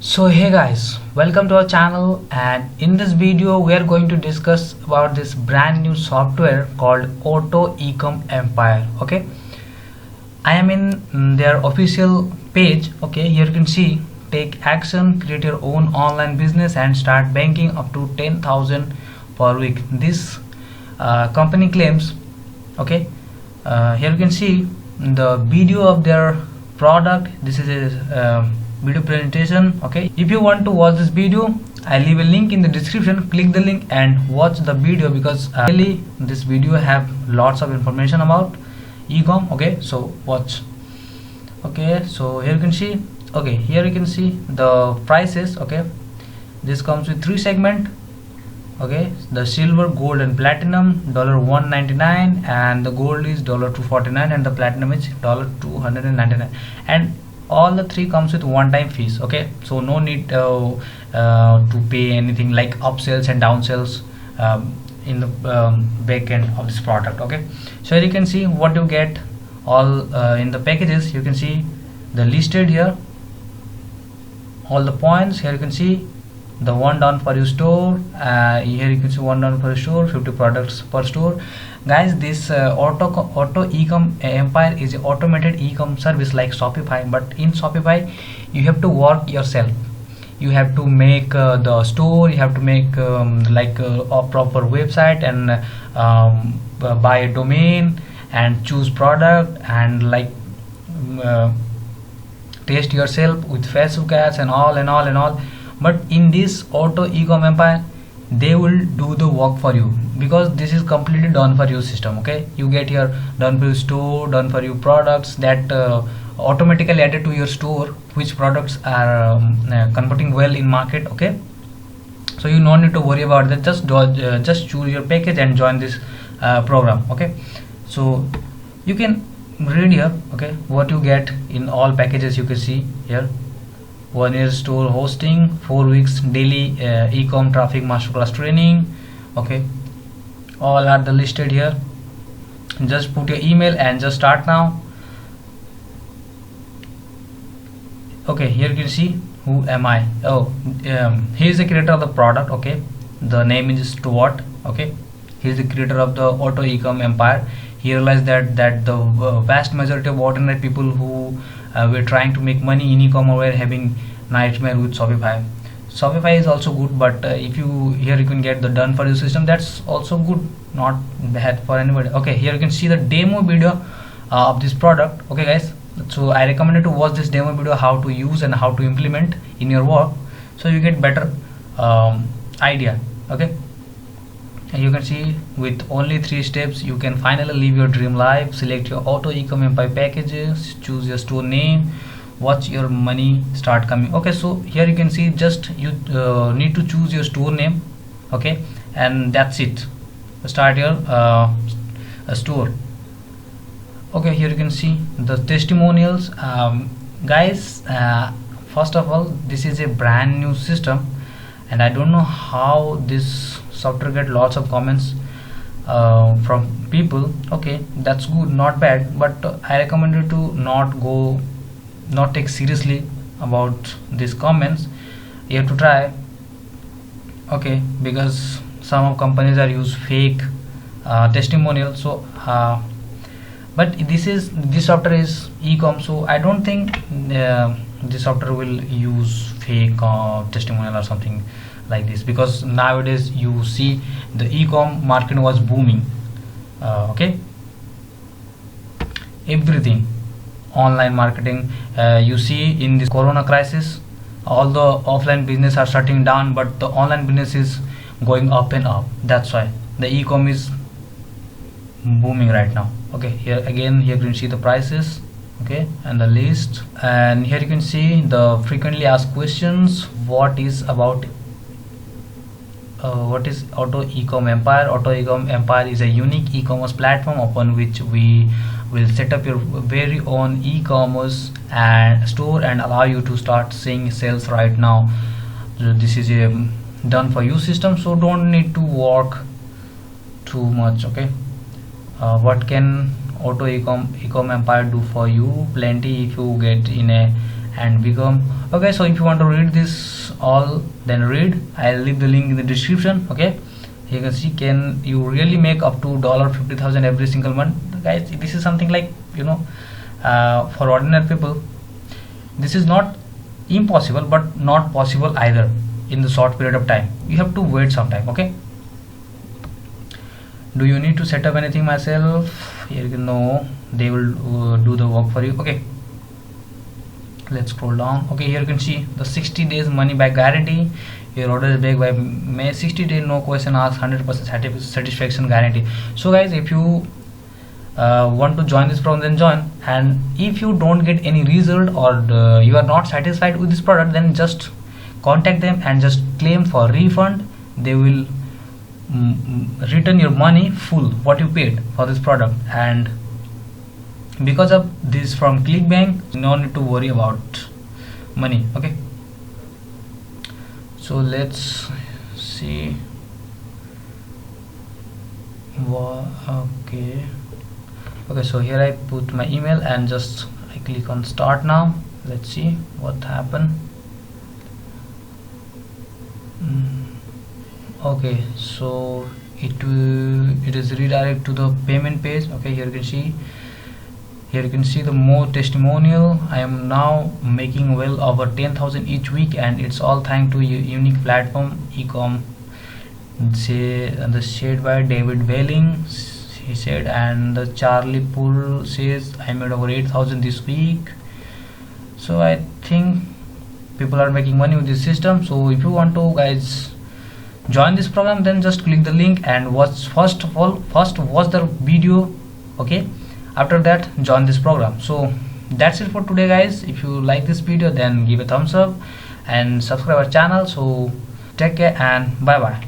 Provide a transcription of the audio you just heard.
So hey guys, welcome to our channel, and in this video we are going to discuss about this brand new software called Auto Ecom Empire. Okay, I am in their official page. Okay, here you can see take action, create your own online business and start banking up to 10,000 per week. This company claims. Okay, here you can see the video of their product. This is a video presentation. Okay, if you want to watch this video, I leave a link in the description. Click the link and watch the video because really this video have lots of information about ecom. Okay, so watch. Okay, so here you can see. Okay, here you can see the prices. Okay, this comes with 3 segment. Okay, the silver, gold and platinum $199, and the gold is $249 and the platinum is $299, and all the 3 comes with one-time fees. Okay, so no need to pay anything like upsells and downsells in the back end of this product. Okay, so you can see what you get all in the packages. You can see the listed here, all the points. Here you can see the one down for your store. Here you can see one down for your store, 50 products per store. Guys, this auto ecom empire is an automated ecom service like Shopify, but in Shopify you have to work yourself. You have to make the store, you have to make a proper website and buy a domain and choose product and test yourself with Facebook ads and all. But in this auto ecom empire, they will do the work for you because this is completely done for you system. Okay, you get here done for your store, done for your products that automatically added to your store, which products are converting well in market. Okay, so you no need to worry about that. Just choose your package and join this program. Okay, so you can read here. Okay, what you get in all packages. You can see here 1 year store hosting, 4 weeks daily ecom traffic masterclass training. Okay, all are the listed here. Just put your email and just start now. Okay, here you can see who am I. He is the creator of the product. Okay, the name is Stuart. Okay, he is the creator of the auto ecom empire. He realized that the vast majority of ordinary people who were trying to make money in e-commerce were having nightmare with Shopify. Shopify is also good, but if you here you can get the done for you system. That's also good, not bad for anybody. Okay, here you can see the demo video of this product. Okay guys, so I recommend you to watch this demo video, how to use and how to implement in your work, so you get better idea. Okay, and you can see with only 3 steps you can finally live your dream life. Select your auto ecom empire packages, choose your store name, watch your money start coming. Okay, so here you can see just you need to choose your store name. Okay, and that's it. Start your store. Okay, here you can see the testimonials. Guys, first of all, this is a brand new system and I don't know how this software get lots of comments from people. Okay, that's good, not bad, but I recommend you to not take seriously about these comments. You have to try. Okay, because some of companies are use fake testimonials. So but this software is ecom, so I don't think this software will use fake testimonial or something like this, because nowadays you see the ecom market was booming. Okay, everything online marketing. You see in this corona crisis all the offline business are shutting down, but the online business is going up and up. That's why the ecom is booming right now. Okay, here again you can see the prices. Okay, and the list, and here you can see the frequently asked questions. What is auto ecom empire? Auto ecom empire is a unique e-commerce platform upon which we will set up your very own e-commerce and store and allow you to start seeing sales right now. So this is a done for you system, so don't need to work too much. Okay, what can auto ecom empire do for you? Plenty. If you get in a and become. Okay, so if you want to read this all, then read. I'll leave the link in the description. Okay, you can see, can you really make up to $50,000 every single month, guys? This is something like, you know, for ordinary people this is not impossible, but not possible either in the short period of time. You have to wait some time. Okay, do you need to set up anything myself? Here you know, they will do the work for you. Okay, let's scroll down. Okay, here you can see the 60 days money back guarantee. Your order is back by May 60 days, no question asked, 100% satisfaction guarantee. So guys, if you want to join this program, then join. And if you don't get any result, or you are not satisfied with this product, then just contact them and just claim for refund. They will return your money full what you paid for this product. And because of this from ClickBank, no need to worry about money. Okay, so let's see. Okay, so here I put my email and just I click on start now. Let's see what happened. Okay, so it is redirect to the payment page. Okay, here you can see the more testimonial. I am now making well over 10,000 each week, and it's all thanks to unique platform ecom. Say the shade by David Welling, he said, and the Charlie Poole says I made over 8,000 this week. So I think people are making money with this system. So if you want to, guys, join this program, then just click the link and watch first watch the video. Okay, after that join this program. So that's it for today, guys. If you like this video, then give a thumbs up and subscribe our channel. So take care and bye bye.